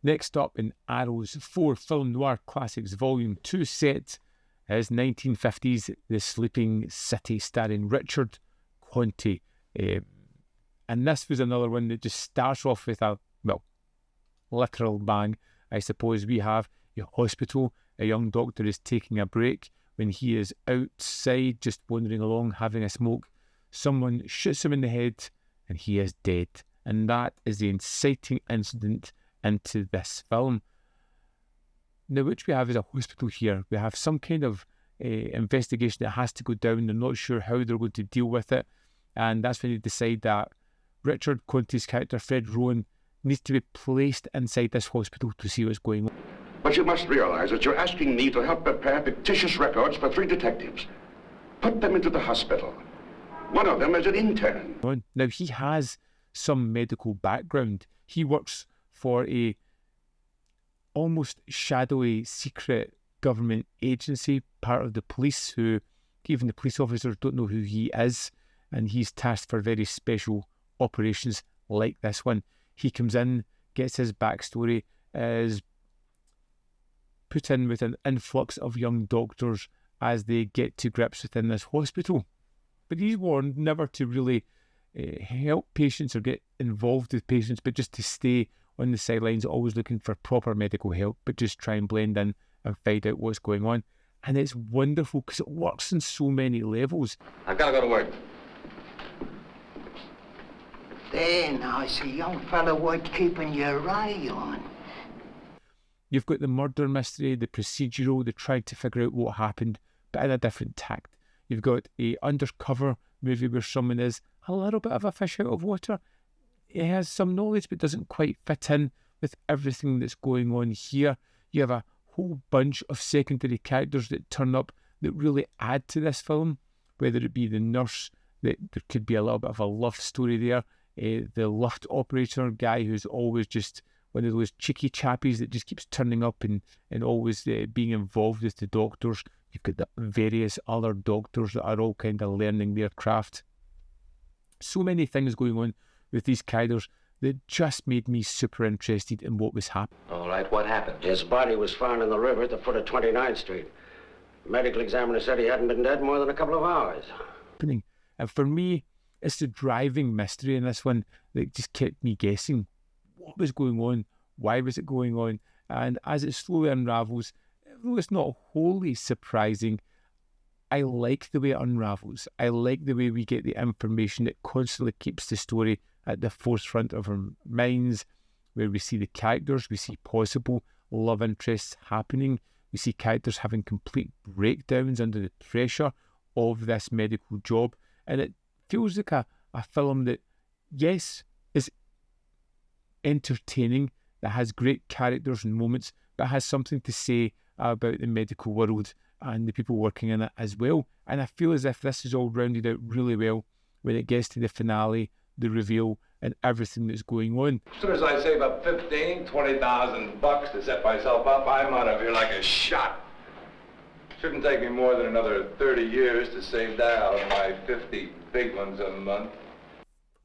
Next up in Arrow's 4 Film Noir Classics Volume 2 set is 1950's The Sleeping City, starring Richard Conte. And this was another one that just starts off with a, well, literal bang. I suppose we have a hospital. A young doctor is taking a break. When he is outside, just wandering along, having a smoke, someone shoots him in the head and he is dead. And that is the inciting incident into this film. Now, which we have is a hospital here. We have some kind of investigation that has to go down. They're not sure how they're going to deal with it. And that's when they decide that Richard Conte's character, Fred Rowan, needs to be placed inside this hospital to see what's going on. But you must realize that you're asking me to help prepare fictitious records for 3 detectives. Put them into the hospital. One of them is an intern. Now, he has some medical background. He works for a almost shadowy secret government agency, part of the police, who even the police officers don't know who he is, and he's tasked for very special operations like this one. He comes in, gets his backstory, is put in with an influx of young doctors as they get to grips within this hospital. But he's warned never to really help patients or get involved with patients, but just to stay on the sidelines, always looking for proper medical help, but just try and blend in and find out what's going on. And it's wonderful because it works on so many levels. I've got to go to work. There now, it's a young fellow worth keeping your eye on. You've got the murder mystery, the procedural, the trying to figure out what happened, but in a different tact. You've got a undercover movie where someone is a little bit of a fish out of water. He has some knowledge but doesn't quite fit in with everything that's going on here. You have a whole bunch of secondary characters that turn up that really add to this film, whether it be the nurse, that there could be a little bit of a love story there, the lift operator guy who's always just one of those cheeky chappies that just keeps turning up and always being involved with the doctors. You've got the various other doctors that are all kind of learning their craft. So many things going on with these characters that just made me super interested in what was happening. All right, what happened? His body was found in the river at the foot of 29th Street. The medical examiner said he hadn't been dead more than a couple of hours. And for me, it's the driving mystery in this one that just kept me guessing. What was going on? Why was it going on? And as it slowly unravels, though it's not wholly surprising, I like the way it unravels. I like the way we get the information that constantly keeps the story at the forefront of our minds, where we see the characters, we see possible love interests happening, we see characters having complete breakdowns under the pressure of this medical job, and it feels like a film that, yes, is entertaining, that has great characters and moments, but has something to say about the medical world and the people working in it as well. And I feel as if this is all rounded out really well when it gets to the finale, the reveal, and everything that's going on. As soon as I save up 20,000 bucks to set myself up, I'm out of here like a shot. Shouldn't take me more than another 30 years to save that out of my 50 big ones a month.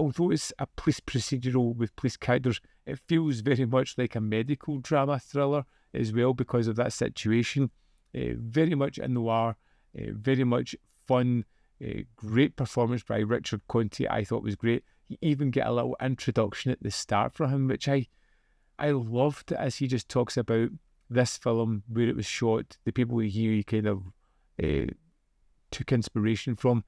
Although it's a police procedural with police characters, it feels very much like a medical drama thriller as well because of that situation. Very much in noir, very much fun, great performance by Richard Conte. I thought was great. You even get a little introduction at the start for him, which I loved, as he just talks about this film, where it was shot, the people he kind of took inspiration from.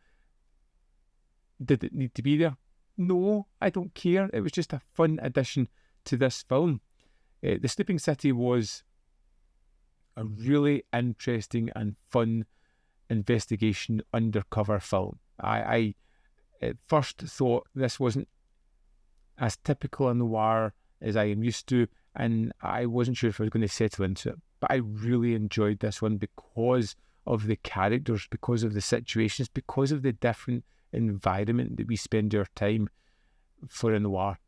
Did it need to be there? No, I don't care. It was just a fun addition to this film. The Sleeping City was a really interesting and fun investigation undercover film. I at first thought this wasn't as typical a noir as I am used to, and I wasn't sure if I was going to settle into it. But I really enjoyed this one because of the characters, because of the situations, because of the different environment that we spend our time for a noir.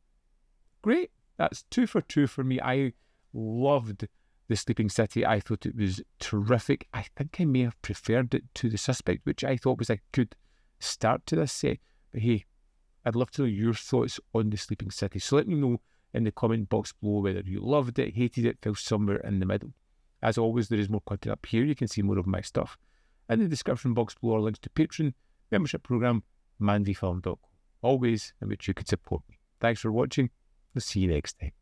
Great. That's 2 for 2 for me. I loved The Sleeping City. I thought it was terrific. I think I may have preferred it to The Suspect, which I thought was a good start to this set. But hey, I'd love to know your thoughts on The Sleeping City. So let me know in the comment box below whether you loved it, hated it, fell somewhere in the middle. As always, there is more content up here. You can see more of my stuff. In the description box below are links to Patreon, membership program, manvfilm.com. Always in which you could support me. Thanks for watching. I'll see you next time.